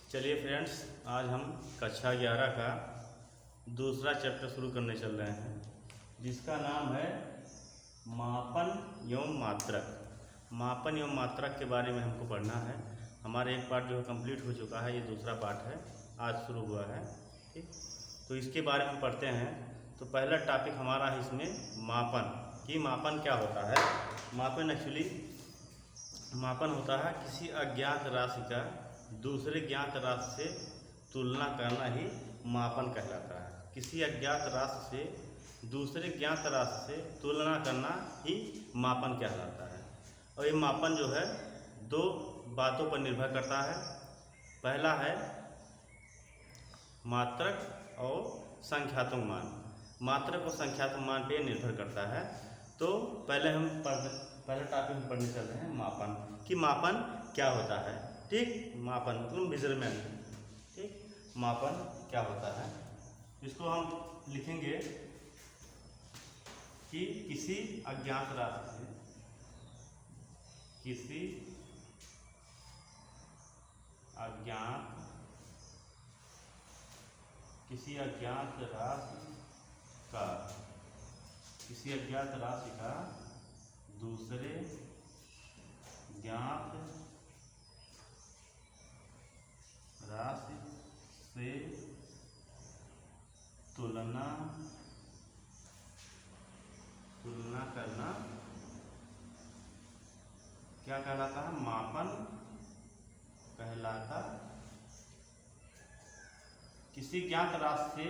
चलिए फ्रेंड्स, आज हम कक्षा 11 का दूसरा चैप्टर शुरू करने चल रहे हैं, जिसका नाम है मापन एवं मात्रक। मापन एवं मात्रक के बारे में हमको पढ़ना है। हमारा एक पार्ट जो है कंप्लीट हो चुका है, ये दूसरा पार्ट है, आज शुरू हुआ है। ठीक, तो इसके बारे में पढ़ते हैं। तो पहला टॉपिक हमारा है इसमें मापन, कि मापन क्या होता है। मापन एक्चुअली मापन होता है किसी अज्ञात राशि का दूसरे ज्ञात राशि से तुलना करना ही मापन कहलाता है। किसी अज्ञात राशि से दूसरे ज्ञात राशि से तुलना करना ही मापन कहलाता है। और ये मापन जो है दो बातों पर निर्भर करता है। पहला है मात्रक और संख्यात्मक मान। मात्रक और संख्यात्मक मान पे निर्भर करता है। तो पहले पहले टॉपिक हम पढ़ने चल रहे हैं मापन, कि मापन क्या होता है। ठीक, मापन मतलब मेजरमेंट। ठीक, मापन क्या होता है, इसको हम लिखेंगे कि किसी अज्ञात राशि से किसी अज्ञात राशि का दूसरे ज्ञात राशि से तुलना करना क्या कहलाता है, मापन कहलाता। किसी ज्ञात राशि से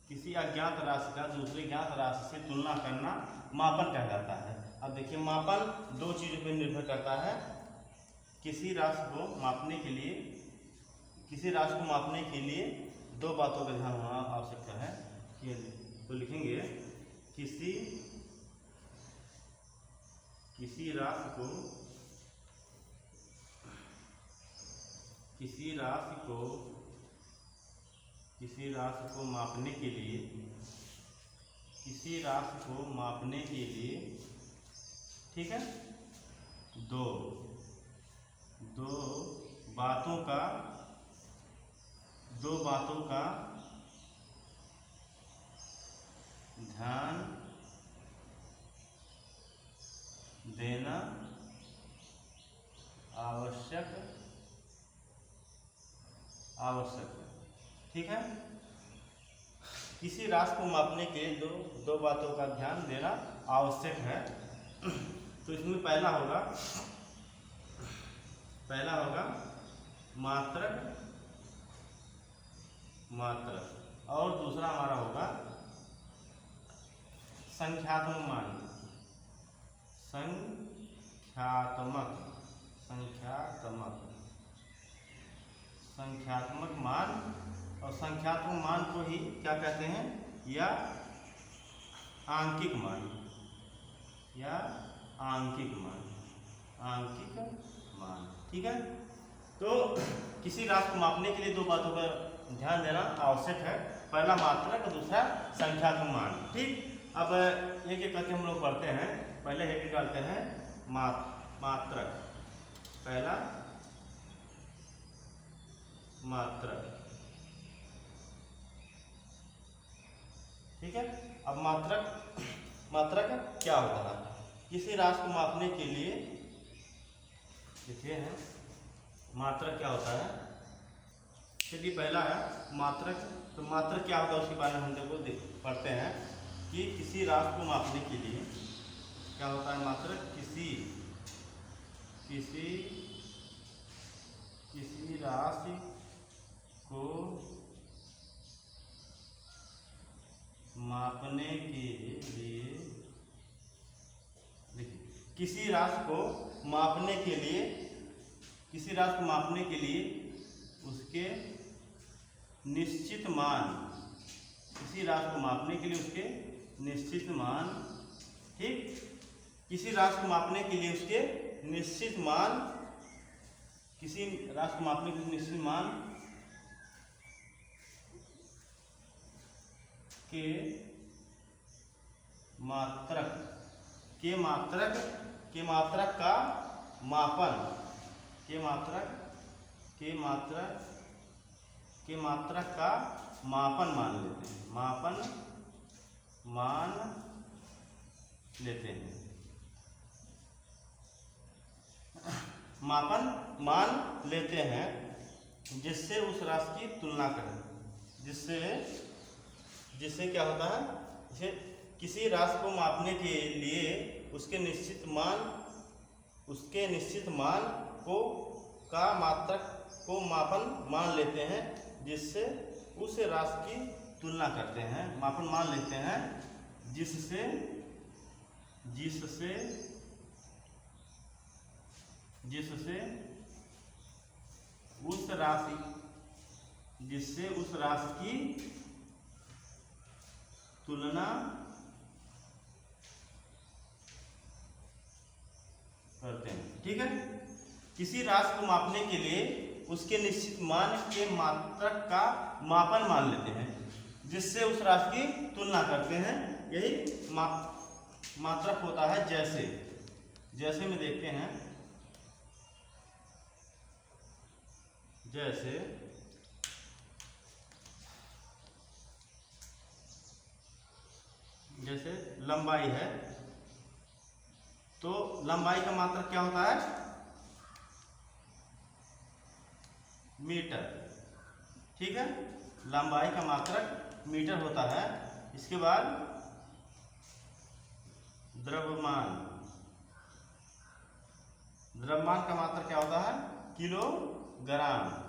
किसी अज्ञात राशि का दूसरे ज्ञात राशि से तुलना करना मापन कहलाता है। अब देखिए, मापन दो चीज़ों पर निर्भर करता है। किसी राशि को मापने के लिए दो बातों का ध्यान होना आवश्यक है। तो लिखेंगे किसी राशि को मापने के लिए ठीक है, दो बातों का ध्यान देना आवश्यक है। ठीक है, किसी राशि को मापने के लिए दो बातों का ध्यान देना आवश्यक है। तो इसमें पहला होगा मात्रक और दूसरा हमारा होगा संख्यात्मक मान। संख्यात्मक मान, और संख्यात्मक मान को ही क्या कहते हैं, या आंकिक मान। ठीक है, तो किसी राशि को मापने के लिए दो बातों पर ध्यान देना आवश्यक है। पहला मात्रक और दूसरा संख्यात्मक मान। ठीक, अब एक करके हम लोग पढ़ते हैं। पहले एक निकालते हैं मात्रक। पहला मात्रक। ठीक है, अब मात्रक क्या होता है। किसी राशि को मापने के लिए देखिए है मात्रक क्या होता है। चलिए, पहला है मात्रक। तो मात्रक क्या होता है उसके बारे में हम देखो पढ़ते हैं कि किसी राशि को मापने के लिए क्या होता है मात्रक। किसी राशि को मापने के लिए किसी राशि को मापने के लिए उसके निश्चित मान। किसी राशि को मापने के लिए उसके निश्चित मान। ठीक, किसी राशि को मापने के लिए उसके निश्चित मान के मात्रक का मापन के मात्रक के मात्रक का मापन मान लेते हैं, मापन मान लेते हैं, मापन मान लेते हैं, जिससे उस राशि की तुलना करें, जिससे क्या होता है, जैसे किसी राशि को मापने के लिए उसके निश्चित मान को का मात्रक को मापन मान लेते हैं, जिससे उस राशि की तुलना करते हैं, मापन मान लेते हैं, जिससे उस राशि की तुलना करते हैं। ठीक है, किसी राशि को मापने के लिए उसके निश्चित मान के मात्रक का मापन मान लेते हैं, जिससे उस राशि की तुलना करते हैं, यही मात्रक होता है। जैसे में देखते हैं, जैसे लंबाई है, तो लंबाई का मात्रक क्या होता है, मीटर। ठीक है, लंबाई का मात्रक मीटर होता है। इसके बाद द्रव्यमान का मात्रक क्या होता है, किलोग्राम।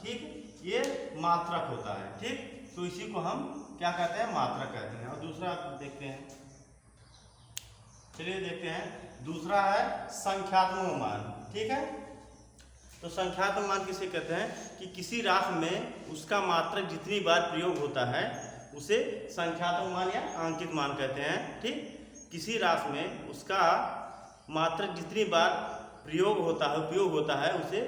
ठीक, ये मात्रक होता है। ठीक, तो इसी को हम क्या कहते हैं, मात्रक कहते हैं। और दूसरा देखते हैं, चलिए देखते हैं, दूसरा है संख्यात्मक मान। ठीक है, तो संख्यात्मक मान किसे कहते हैं कि किसी राशि में उसका मात्रक जितनी बार प्रयोग होता है उसे संख्यात्मक मान या आंकिक मान कहते हैं। ठीक, किसी राशि में उसका मात्रक जितनी बार उपयोग होता है उसे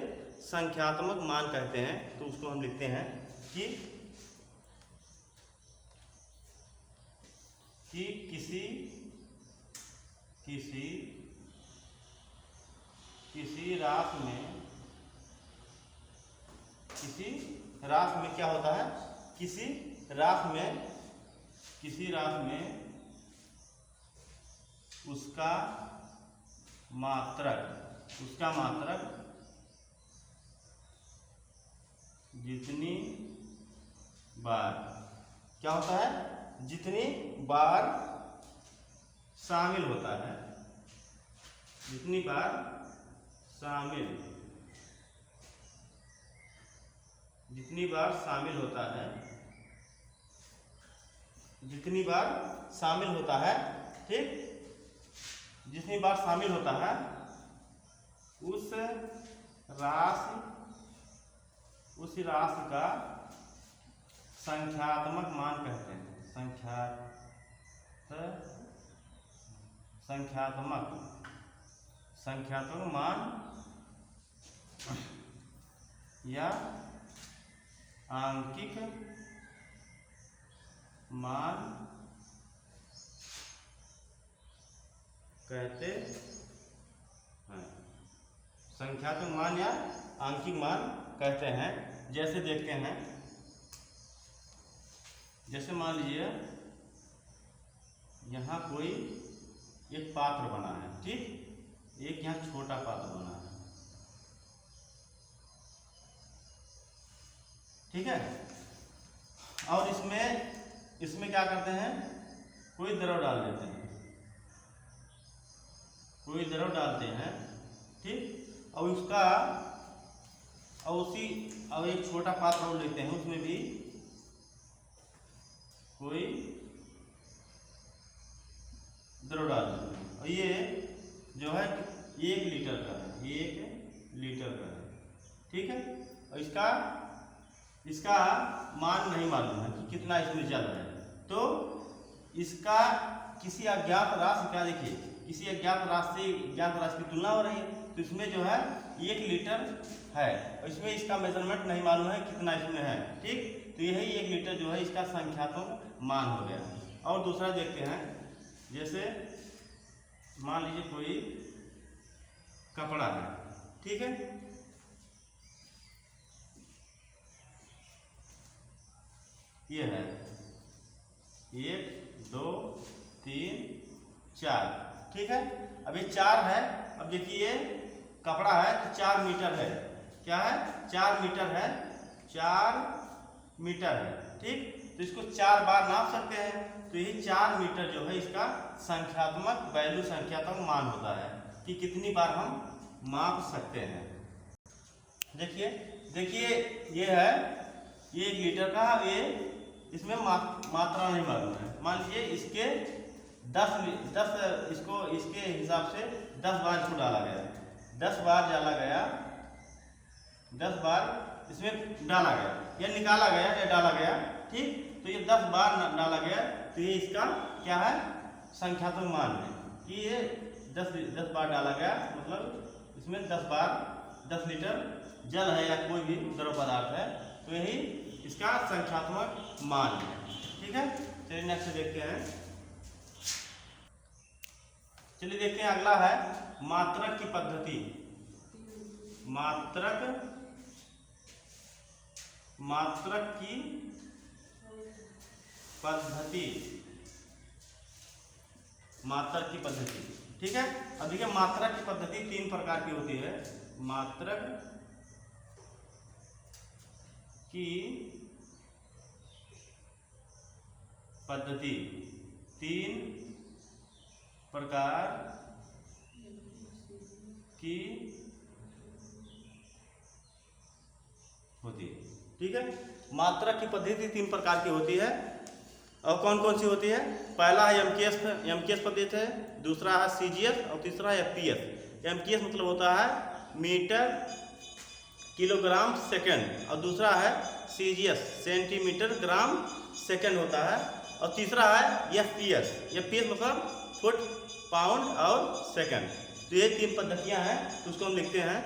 संख्यात्मक मान कहते हैं। तो उसको हम लिखते हैं कि किसी राशि में क्या होता है, किसी राशि में उसका मात्रक जितनी बार क्या होता है, जितनी बार शामिल होता है, जितनी बार शामिल होता है, ठीक, जितनी बार शामिल होता है उस राशि का संख्यात्मक मान कहते हैं। संख्यात्मक मान या आंकिक मान कहते हैं। संख्यात्मक मान या आंकिक मान कहते हैं। जैसे देखते हैं, जैसे मान लीजिए यहाँ कोई एक पात्र बना है, ठीक, एक यहाँ छोटा पात्र बना है, ठीक है, और इसमें क्या करते हैं, कोई द्रव डालते हैं, ठीक, और एक छोटा पात्र और लेते हैं, उसमें भी कोई द्रव डाल देते हैं, और ये जो है 1 लीटर का है, ठीक है, और इसका मान नहीं मालूम है कि कितना इसमें जल है, तो इसका किसी अज्ञात राशि, क्या देखिए, किसी अज्ञात राशि की तुलना हो रही है, तो इसमें जो है 1 लीटर है, और इसमें इसका मेजरमेंट नहीं मालूम है कितना इसमें है, ठीक, तो यही 1 लीटर जो है इसका संख्यात्मक मान हो गया। और दूसरा देखते हैं, जैसे मान लीजिए कोई कपड़ा है। ठीक है, ये है 1 2 3 4। ठीक है, अब ये 4 है। अब देखिए कपड़ा है तो 4 मीटर है। क्या है? 4 मीटर है, 4 मीटर है। ठीक, तो इसको 4 बार नाप सकते हैं। तो यही 4 मीटर जो है इसका संख्यात्मक वैल्यू, संख्यात्मक मान होता है कि कितनी बार हम माप सकते हैं। देखिए देखिए ये है, ये 1 लीटर का, ये इसमें मात्रा नहीं मालूम है। मान लीजिए इसके 10 इसको इसके हिसाब से 10 बार इसको डाला गया, 10 बार डाला गया, 10 बार इसमें डाला गया या निकाला गया या डाला गया। ठीक, तो ये 10 बार डाला गया, तो ये इसका क्या है? संख्यात्मक मान है कि ये 10 बार डाला गया, मतलब इसमें 10 बार 10 लीटर जल है या कोई भी द्रव पदार्थ है, तो यही इसका संख्यात्मक मान है। ठीक है, चलिए नेक्स्ट देखते हैं। चलिए देखते हैं, अगला है मात्रक की पद्धति। मात्रक की पद्धति, मात्रक की पद्धति। ठीक है, अब देखिए मात्रक की पद्धति 3 प्रकार की होती है। मात्रक की पद्धति 3 प्रकार की होती है। ठीक है, मात्रक की पद्धति 3 प्रकार की होती है। और कौन कौन सी होती है? पहला है एमकेएस पद्धति है, दूसरा है सीजीएस और तीसरा है एफपीएस। एमकेएस मतलब होता है मीटर किलोग्राम सेकंड, और दूसरा है सीजीएस सेंटीमीटर ग्राम सेकंड होता है, और तीसरा है एफपीएस। एफपीएस मतलब फुट पाउंड और सेकंड। तो ये 3 पद्धतियां हैं, तो उसको हम लिखते हैं,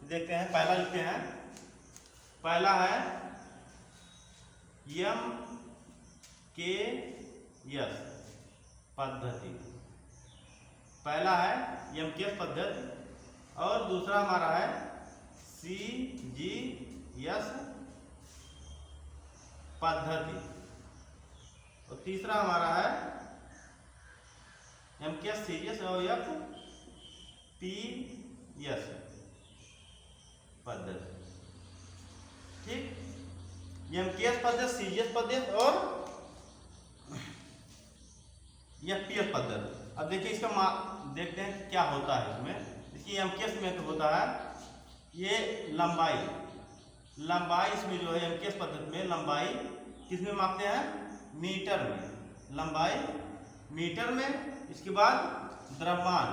देखते हैं। पहला लिखते हैं, पहला है एमकेएस पद्धति। पहला है एमकेएस पद्धति और दूसरा हमारा है सीजीएस पद्धति, और तीसरा हमारा है एमकेएस सीजीएस और एफपीएस पद्धति। ठीक, एमकेएस पद्धति, सीजीएस पद्धति और एफपीएस पद्धति। अब देखिए इसका देखते हैं क्या होता है इसमें। देखिए एमकेएस में तो होता है ये लंबाई इसमें जो है एमकेएस पद्धति में लंबाई किसमें मापते हैं? मीटर में, लंबाई मीटर में। इसके बाद द्रव्यमान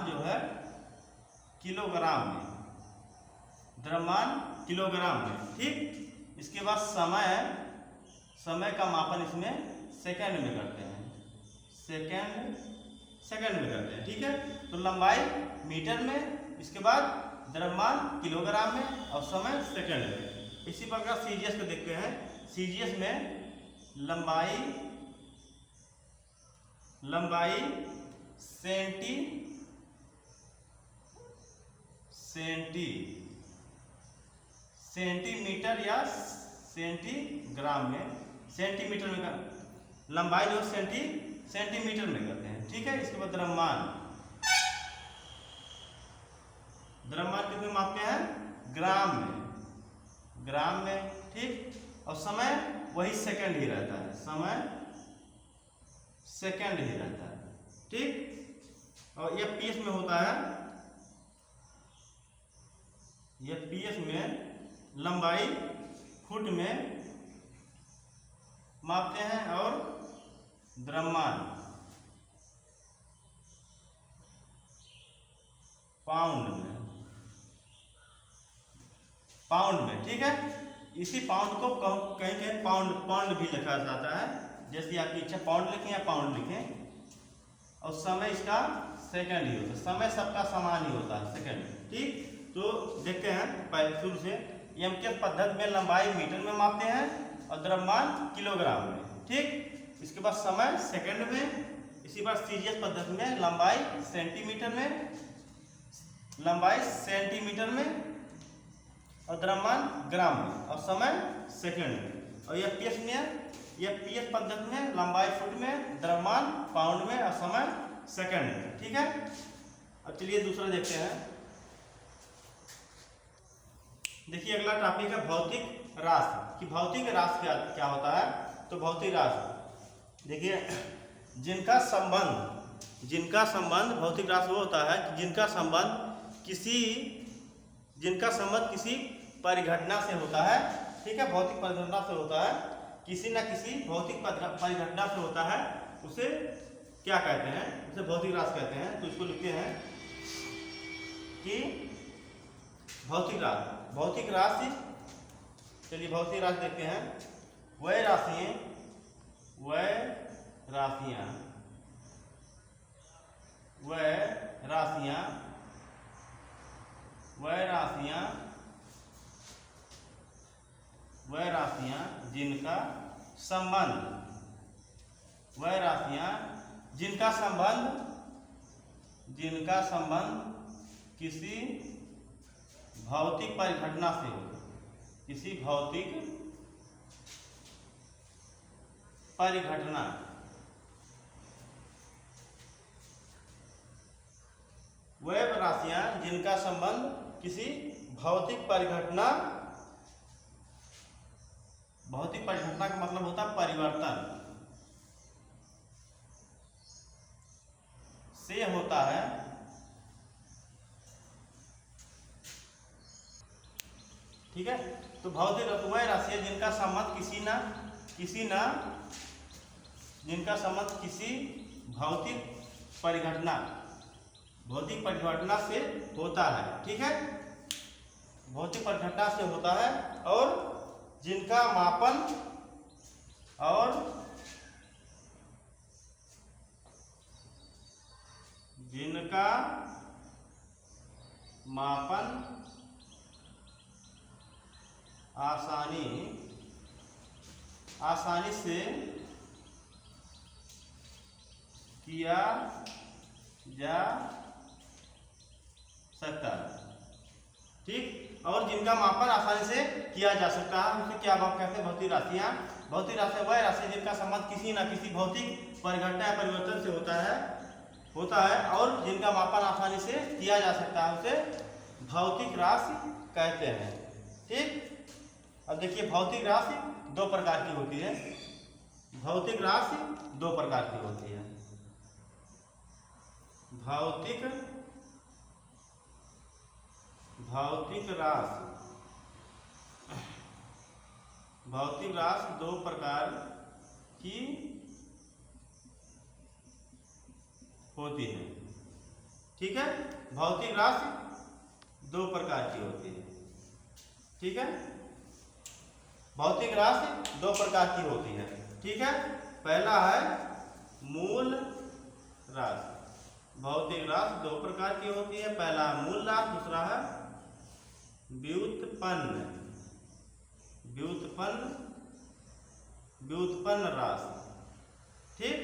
जो है किलोग्राम में, द्रव्यमान किलोग्राम में। ठीक, इसके बाद समय का मापन इसमें सेकंड में करते हैं, सेकंड में करते हैं। ठीक है, तो लंबाई मीटर में, इसके बाद द्रव्यमान किलोग्राम में और समय सेकंड में। इसी प्रकार सीजीएस को देखते हैं। सीजीएस में लंबाई सेंटीमीटर या सेंटीग्राम में, सेंटीमीटर में लंबाई जो सेंटीमीटर में करते हैं। ठीक है, इसके बाद द्रव्यमान कितने मापते हैं? ग्राम में। ठीक, और समय वही सेकंड ही रहता है, समय सेकंड ही रहता है। ठीक, और एफपीएस में होता है, एफपीएस में लंबाई फुट में मापते हैं और द्रव्यमान पाउंड में। ठीक है, इसी पाउंड को कहीं पाउंड भी लिखा जाता है, जैसे आपकी इच्छा पाउंड लिखें या पाउंड लिखें। और समय इसका सेकंड ही होता है, समय सबका समान ही होता है, सेकंड। ठीक, तो देखते हैं पहले शुरू से। एमकेएस पद्धति में लंबाई मीटर में मापते हैं और द्रव्यमान किलोग्राम में। ठीक, इसके बाद समय सेकंड में इसी बार सीरीज पद्धति में लंबाई सेंटीमीटर में और द्रव्यमान ग्राम में और समय सेकंड में। और यह पीएस पद्धति में लंबाई फुट में, द्रव्यमान पाउंड में और समय सेकंड में। ठीक है। अब चलिए दूसरा देखते हैं। देखिए अगला टॉपिक है भौतिक राशि कि भौतिक राशि क्या होता है। तो भौतिक राशि देखिए जिनका संबंध भौतिक राशि वो होता है कि जिनका संबंध किसी परिघटना से होता है। ठीक है, भौतिक परिघटना से होता है, किसी न किसी भौतिक परिघटना से होता है, उसे क्या कहते हैं, उसे भौतिक राशि कहते हैं। तो इसको लिखते हैं कि भौतिक राशि। चलिए भौतिक राशि देखते हैं। वह राशियां जिनका संबंध किसी भौतिक परिघटना से हो, वह राशियां जिनका संबंध किसी भौतिक परिघटना का मतलब होता है परिवर्तन से होता है। ठीक है, तो भौतिक वह राशि है जिनका संबंध किसी भौतिक परिघटना से होता है। ठीक है, भौतिक परिघटना से होता है और जिनका मापन आसानी से किया जा सकता है। ठीक, और जिनका मापन आसानी से किया जा सकता है उसे क्या कहते हैं, भौतिक राशियां। भौतिक राशि वह राशि जिनका संबंध किसी न किसी भौतिक परिघटना या परिवर्तन से होता है और जिनका मापन आसानी से किया जा सकता है उसे भौतिक राशि कहते हैं। ठीक, अब देखिए भौतिक राशि दो प्रकार की होती है। भौतिक राशि दो प्रकार की होती है। ठीक है, भौतिक राशि दो प्रकार की होती है। ठीक है, भौतिक राशि दो प्रकार की होती है। ठीक है, पहला है मूल राशि। भौतिक राशि दो प्रकार की होती है, पहला है मूल राशि, दूसरा है व्युत्पन्न राशि। ठीक,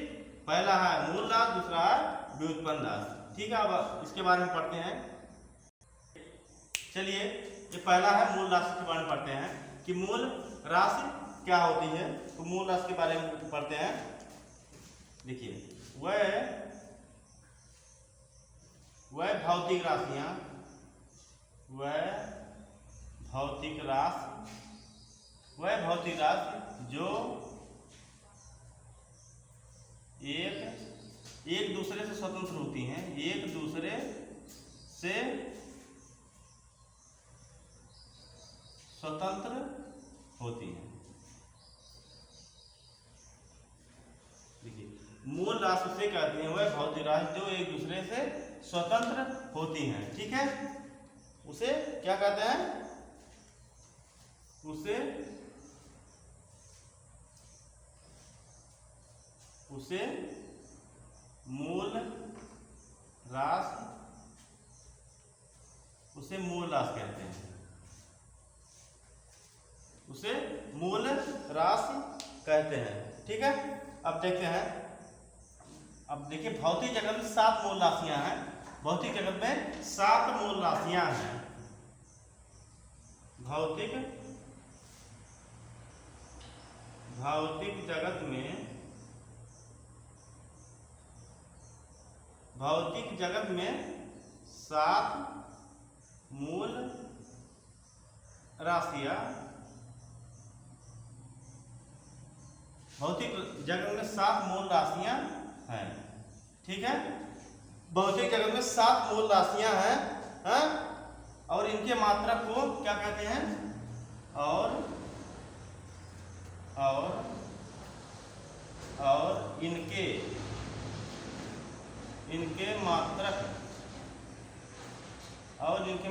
पहला है मूल राशि, दूसरा है व्युत्पन्न राशि। ठीक है, अब इसके बारे में पढ़ते हैं। चलिए ये पहला है मूल राशि के बारे में पढ़ते हैं कि मूल राशि क्या होती है। तो मूल राशि के बारे में पढ़ते हैं। देखिए वह भौतिक राशि जो एक दूसरे से स्वतंत्र होती हैं, एक दूसरे से स्वतंत्र होती हैं। देखिए मूल राशि से कहते हैं वह भौतिक राशि जो एक दूसरे से स्वतंत्र होती हैं। ठीक है, उसे क्या कहते हैं, उसे मूल राशि कहते हैं। उसे मूल राशि कहते हैं। ठीक है, अब देखते हैं अब देखिए भौतिक जगत में 7 मूल राशियां हैं। भौतिक जगत में 7 मूल राशियां हैं। भौतिक जगत में भौतिक जगत में 7 मूल राशियां। भौतिक जगत में 7 मूल राशियां हैं। ठीक है, भौतिक जगत में 7 मूल राशियां हैं, हाँ? और इनके मात्रक को क्या कहते हैं? और इनके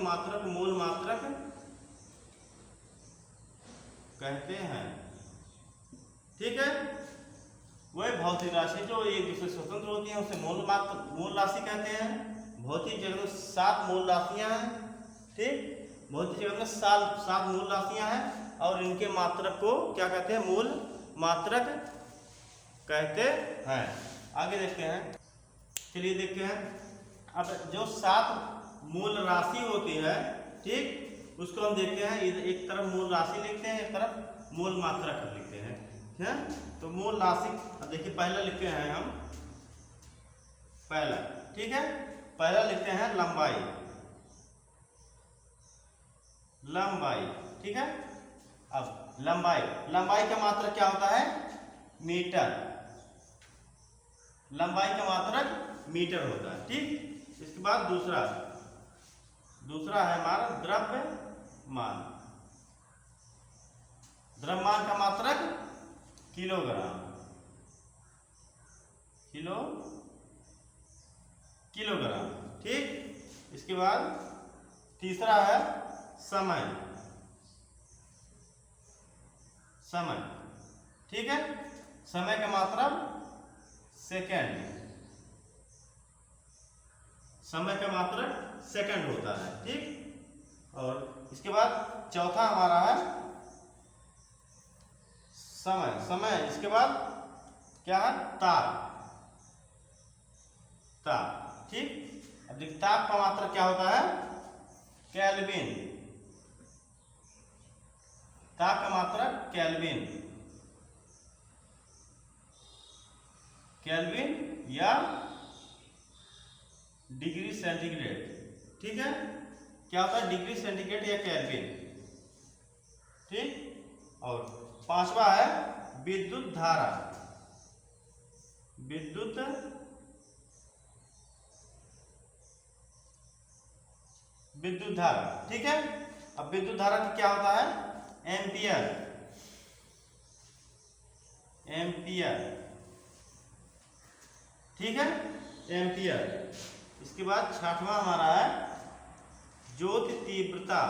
मात्रक को मूल मात्रक कहते हैं। ठीक है, वह भौतिक राशि जो एक दूसरे स्वतंत्र होती है उसे मूल राशि कहते हैं। भौतिक जगत में 7 मूल राशियां हैं। ठीक, भौतिक जगत में 7 मूल राशियां हैं और इनके मात्रक को क्या कहते हैं? मूल मात्रक कहते हैं। आगे देखते हैं, चलिए देखते हैं। अब जो 7 मूल राशि होती है, ठीक, उसको हम देखते हैं। एक तरफ मूल राशि लिखते हैं, एक तरफ मूल मात्रक लिखते हैं। है? तो मूल राशि, अब देखिए पहला लिखते हैं हम, पहला, ठीक है, पहला लिखते हैं लंबाई। ठीक है, अब लंबाई का मात्रक क्या होता है? मीटर। लंबाई का मात्रक मीटर होता है। ठीक, इसके बाद दूसरा है हमारा द्रव्यमान। द्रव्यमान का मात्रक किलोग्राम। किलोग्राम। ठीक, इसके बाद तीसरा है समय। ठीक है, समय का मात्रक सेकंड। समय का मात्रक सेकंड होता है। ठीक, और इसके बाद चौथा हमारा है समय। इसके बाद क्या है? ताप। ठीक, अब देखिए ताप का मात्रक क्या होता है? केल्विन। ताप का मात्रक केल्विन या डिग्री सेंटीग्रेड। ठीक है, क्या होता है? डिग्री सेंटीग्रेड या केल्विन। ठीक, और पांचवा है विद्युत धारा। विद्युत धारा। ठीक है, अब विद्युत धारा की क्या होता है? एम्पियर। ठीक है, एम्पियर। इसके बाद छठवां हमारा है ज्योति तीव्रता।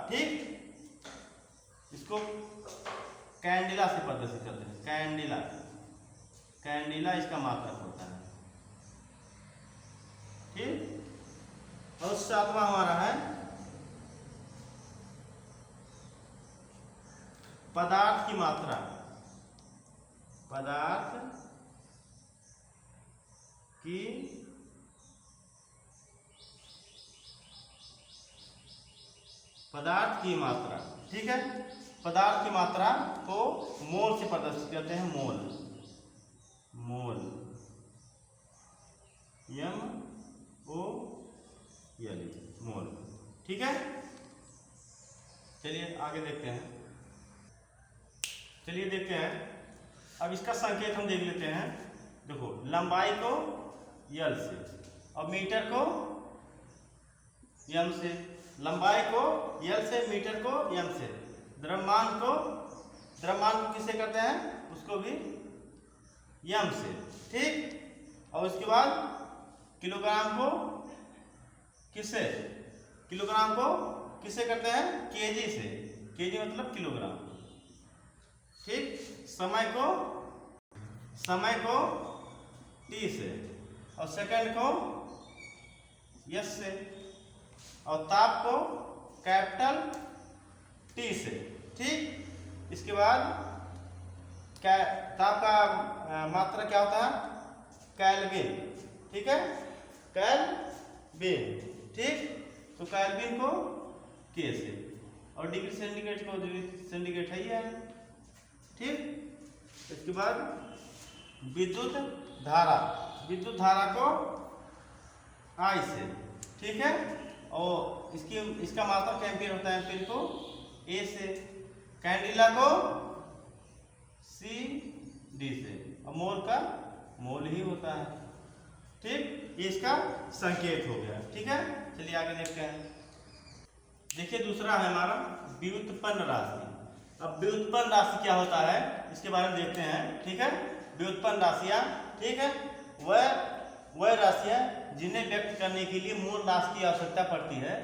ठीक, इसको कैंडिला से प्रदर्शित करते हैं। कैंडिला इसका मात्रक होता है। ठीक, और सातवां हमारा है पदार्थ की मात्रा। पदार्थ की मात्रा। ठीक है, पदार्थ की मात्रा को मोल से प्रदर्शित करते हैं। मोल MOL, मोल। ठीक है, चलिए आगे देखते हैं। अब इसका संकेत हम देख लेते हैं। देखो, लंबाई को L से और मीटर को M से। लंबाई को L से, मीटर को M से। द्रव्यमान को किससे करते हैं? उसको भी M से। ठीक, और उसके बाद किलोग्राम को किससे करते हैं? केजी से। केजी मतलब किलोग्राम। ठीक, समय को टी से, और सेकंड को एस से, और ताप को कैपिटल टी से। ठीक, इसके बाद ताप का मात्रा क्या होता है? केल्विन। ठीक है, केल्विन। ठीक, तो केल्विन को के से, और डिग्री सेंटीग्रेड को डिग्री सेंटीग्रेड है ही है। ठीक, इसके बाद विद्युत धारा, विद्युत धारा को आई से। ठीक है, और इसका मात्रक एम्पीयर होता है, एम्पीयर को ए से, कैंडिला को सी डी से, और मोल का मोल ही होता है। ठीक, ये इसका संकेत हो गया। ठीक है, चलिए आगे देखते हैं। देखिए दूसरा है हमारा व्युत्पन्न राशि। अब व्युत्पन्न राशि क्या होता है इसके बारे में देखते हैं। ठीक है, व्युत्पन्न राशियाँ, ठीक है, वह राशियाँ जिन्हें व्यक्त करने के लिए मूल राशि की आवश्यकता पड़ती है,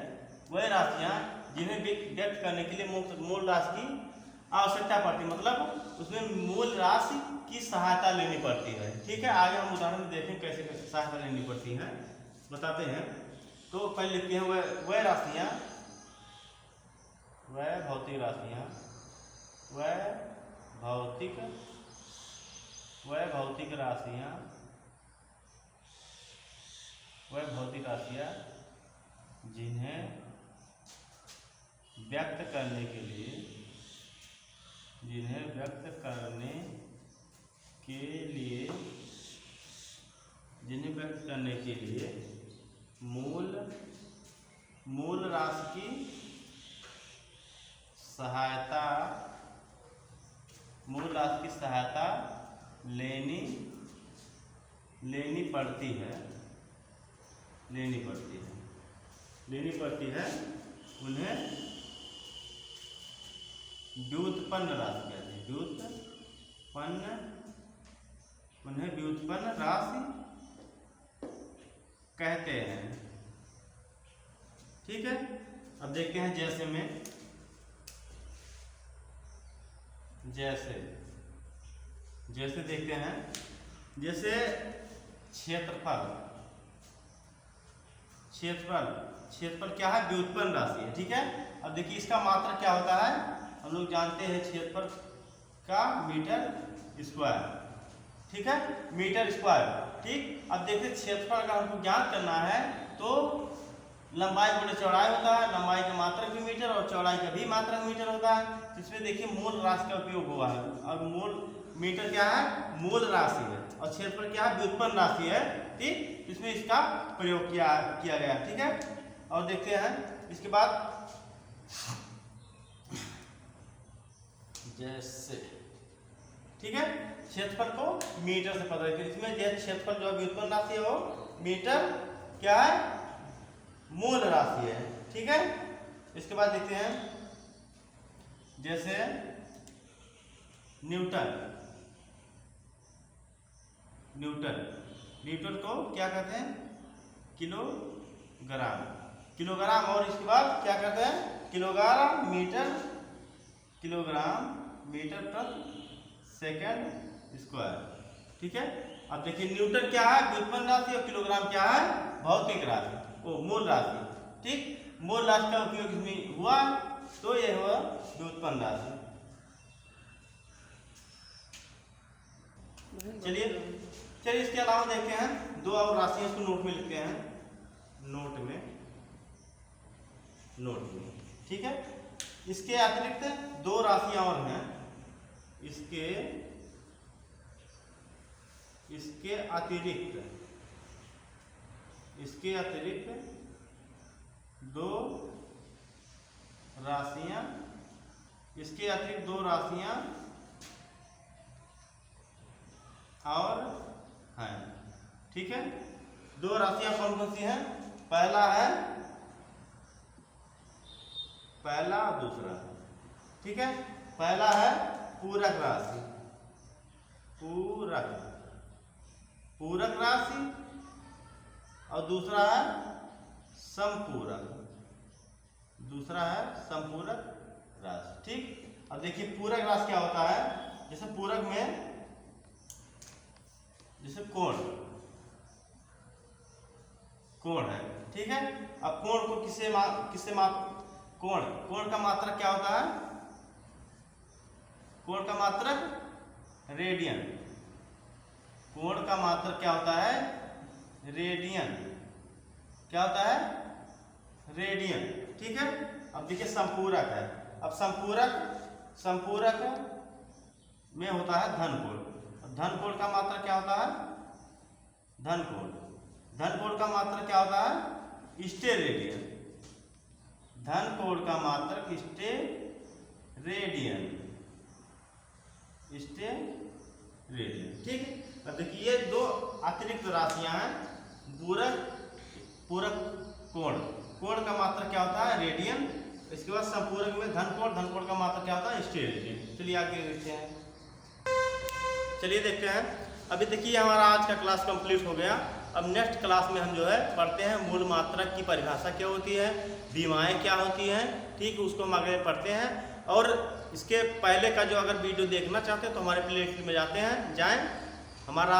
वह राशियाँ जिन्हें व्यक्त करने के लिए मूल राशि की आवश्यकता पड़ती है, मतलब उसमें मूल राशि की सहायता लेनी पड़ती है। ठीक है, आगे हम उदाहरण में देखें कैसे कैसे सहायता लेनी पड़ती है, बताते हैं। तो पहले लिखते हैं वह राशियाँ, वह भौतिक राशियाँ, वह भौतिक राशियाँ, वह भौतिक राशियाँ जिन्हें व्यक्त करने के लिए मूल राशि की सहायता लेनी पड़ती है, उन्हें व्युत्पन्न राशि कहते हैं। उन्हें व्युत्पन्न राशि कहते हैं। ठीक है, अब देखते हैं जैसे देखते हैं। जैसे क्षेत्रफल क्या है? व्युत्पन्न राशि है। ठीक है, अब देखिए इसका मात्रक क्या होता है, हम लोग जानते हैं क्षेत्रफल का मीटर स्क्वायर। ठीक है, मीटर स्क्वायर। ठीक, अब देखिए क्षेत्रफल का हमको ज्ञात करना है तो लंबाई गुणे चौड़ाई होता है, लंबाई का मात्रक भी मीटर और चौड़ाई का भी मात्रक मीटर होता है। इसमें देखिए मूल राशि का उपयोग हुआ है, और मूल मीटर क्या है? मूल राशि है, और क्षेत्रफल क्या है? व्युत्पन्न राशि है। ठीक, इसमें इसका प्रयोग किया गया। ठीक है, और देखते हैं इसके बाद जैसे, ठीक है, क्षेत्रफल को मीटर से पता है। इसमें क्षेत्रफल जो व्युत्पन्न राशि है वो मीटर क्या है? मूल राशि है। ठीक है, इसके बाद देखते हैं जैसे न्यूटन को क्या कहते हैं? किलोग्राम, और इसके बाद क्या कहते हैं? किलोग्राम मीटर प्रति सेकंड स्क्वायर। ठीक है, अब देखिए न्यूटन क्या है? व्युत्पन्न राशि, और किलोग्राम क्या है? भौतिक राशि, मूल राशि। ठीक, मूल राशि का उपयोग इसमें हुआ तो यह हुआ व्युत्पन्न राशि। चलिए इसके अलावा देखते हैं दो और राशियां, इसको नोट में लिखते हैं, नोट में। ठीक है, इसके अतिरिक्त दो राशियां और हैं। इसके अतिरिक्त दो राशियां और हैं। ठीक है, दो राशियां कौन कौन सी हैं? पहला और दूसरा। ठीक है, पहला है पूरक राशि, और दूसरा है संपूरक राशि। ठीक, अब देखिए पूरक राशि क्या होता है। जैसे पूरक में जैसे कोण, कोण है, ठीक है। अब कोण को किससे कोण का मात्रक क्या होता है? कोण का मात्रक रेडियन। कोण का मात्रक क्या होता है? रेडियन। क्या होता है? रेडियन, ठीक है। अब देखिए संपूरक है। अब संपूरक में होता है धन कोण। धन कोण का मात्रक क्या होता है? धन कोण। धन कोण का मात्रक क्या होता है? स्टेरेडियन। धन कोण का मात्रक स्टेरेडियन, ठीक है। अब देखिए ये दो अतिरिक्त राशियां हैं। पूरक कोण, कोण का मात्रक क्या होता है? रेडियन। इसके बाद संपूरक में धन कोण का मात्रक क्या होता है? स्टेरेडियन। चलिए आगे देखते हैं। चलिए देखते हैं। अभी देखिए हमारा आज का क्लास कंप्लीट हो गया। अब नेक्स्ट क्लास में हम जो है पढ़ते हैं मूल मात्रक की परिभाषा क्या होती है, बीमाएँ क्या होती हैं, ठीक है, उसको हम आगे पढ़ते हैं। और इसके पहले का जो अगर वीडियो देखना चाहते हैं तो हमारे प्लेलिस्ट में जाएं। हमारा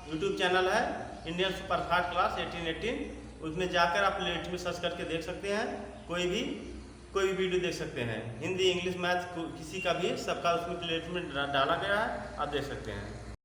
यूट्यूब चैनल है इंडियन सुपरफास्ट क्लास 1818, उसमें जाकर आप प्लेलिस्ट में सर्च करके देख सकते हैं। कोई भी वीडियो देख सकते हैं, हिंदी, इंग्लिश, मैथ, किसी का भी, सबका उसमें प्लेलिस्ट में डाला गया है, आप देख सकते हैं।